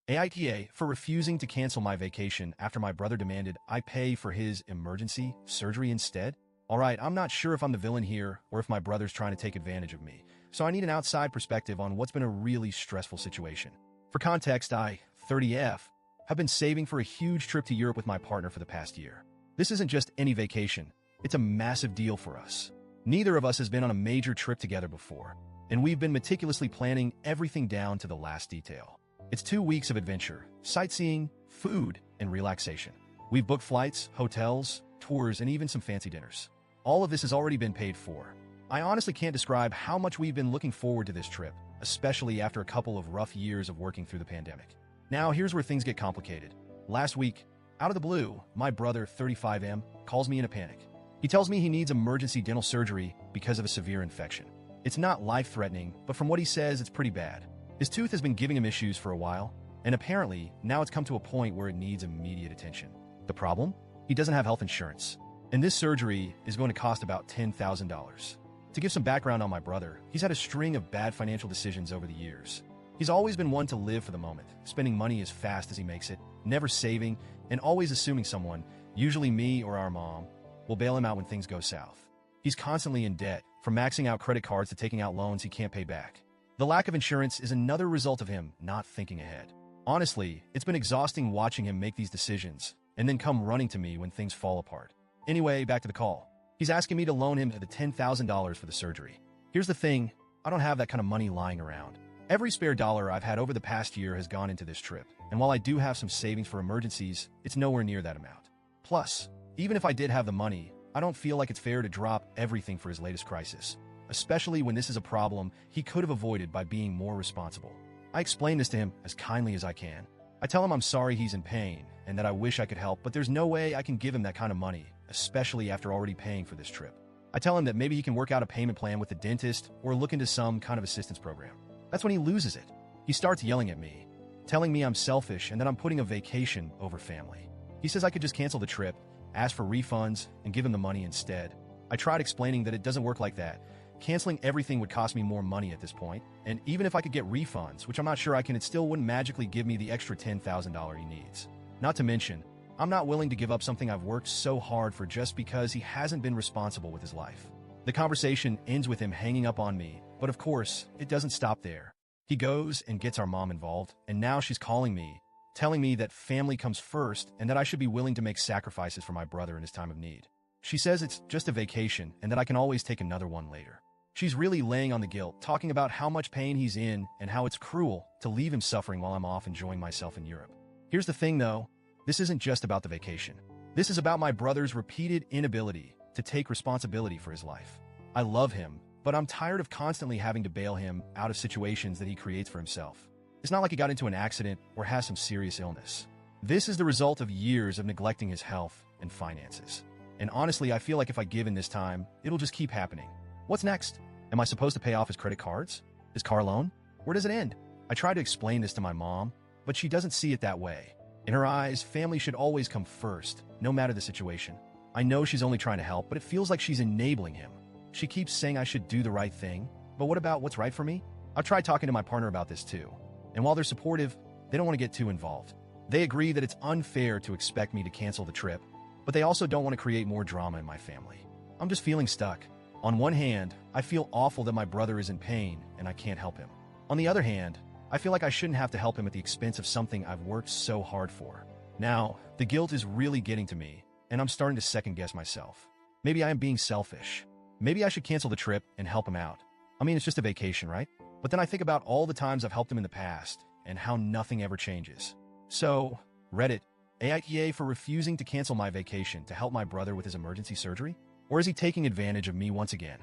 AITA for refusing to cancel my vacation after my brother demanded I pay for his emergency surgery instead? Alright, I'm not sure if I'm the villain here or if my brother's trying to take advantage of me, so I need an outside perspective on what's been a really stressful situation. For context, I, 30F, have been saving for a huge trip to Europe with my partner for the past year. This isn't just any vacation, it's a massive deal for us. Neither of us has been on a major trip together before, and we've been meticulously planning everything down to the last detail. It's 2 weeks of adventure, sightseeing, food, and relaxation. We've booked flights, hotels, tours, and even some fancy dinners. All of this has already been paid for. I honestly can't describe how much we've been looking forward to this trip, especially after a couple of rough years of working through the pandemic. Now, here's where things get complicated. Last week, out of the blue, my brother, 35M, calls me in a panic. He tells me he needs emergency dental surgery because of a severe infection. It's not life-threatening, but from what he says, it's pretty bad. His tooth has been giving him issues for a while, and apparently, now it's come to a point where it needs immediate attention. The problem? He doesn't have health insurance, and this surgery is going to cost about $10,000. To give some background on my brother, he's had a string of bad financial decisions over the years. He's always been one to live for the moment, spending money as fast as he makes it, never saving, and always assuming someone, usually me or our mom, will bail him out when things go south. He's constantly in debt, from maxing out credit cards to taking out loans he can't pay back. The lack of insurance is another result of him not thinking ahead. Honestly, it's been exhausting watching him make these decisions and then come running to me when things fall apart. Anyway, back to the call. He's asking me to loan him the $10,000 for the surgery. Here's the thing, I don't have that kind of money lying around. Every spare dollar I've had over the past year has gone into this trip, and while I do have some savings for emergencies, it's nowhere near that amount. Plus, even if I did have the money, I don't feel like it's fair to drop everything for his latest crisis, especially when this is a problem he could have avoided by being more responsible. I explain this to him as kindly as I can. I tell him I'm sorry he's in pain and that I wish I could help, but there's no way I can give him that kind of money, especially after already paying for this trip. I tell him that maybe he can work out a payment plan with the dentist or look into some kind of assistance program. That's when he loses it. He starts yelling at me, telling me I'm selfish and that I'm putting a vacation over family. He says I could just cancel the trip, ask for refunds, and give him the money instead. I tried explaining that it doesn't work like that. Canceling everything would cost me more money at this point, and even if I could get refunds, which I'm not sure I can, it still wouldn't magically give me the extra $10,000 he needs. Not to mention, I'm not willing to give up something I've worked so hard for just because he hasn't been responsible with his life. The conversation ends with him hanging up on me, but of course, it doesn't stop there. He goes and gets our mom involved, and now she's calling me, telling me that family comes first and that I should be willing to make sacrifices for my brother in his time of need. She says it's just a vacation and that I can always take another one later. She's really laying on the guilt, talking about how much pain he's in and how it's cruel to leave him suffering while I'm off enjoying myself in Europe. Here's the thing though, this isn't just about the vacation. This is about my brother's repeated inability to take responsibility for his life. I love him, but I'm tired of constantly having to bail him out of situations that he creates for himself. It's not like he got into an accident or has some serious illness. This is the result of years of neglecting his health and finances. And honestly, I feel like if I give in this time, it'll just keep happening. What's next? Am I supposed to pay off his credit cards? His car loan? Where does it end? I try to explain this to my mom, but she doesn't see it that way. In her eyes, family should always come first, no matter the situation. I know she's only trying to help, but it feels like she's enabling him. She keeps saying I should do the right thing, but what about what's right for me? I've tried talking to my partner about this too, and while they're supportive, they don't want to get too involved. They agree that it's unfair to expect me to cancel the trip, but they also don't want to create more drama in my family. I'm just feeling stuck. On one hand, I feel awful that my brother is in pain and I can't help him. On the other hand, I feel like I shouldn't have to help him at the expense of something I've worked so hard for. Now, the guilt is really getting to me, and I'm starting to second-guess myself. Maybe I am being selfish. Maybe I should cancel the trip and help him out. I mean, it's just a vacation, right? But then I think about all the times I've helped him in the past and how nothing ever changes. So, Reddit, AITA for refusing to cancel my vacation to help my brother with his emergency surgery? Or is he taking advantage of me once again?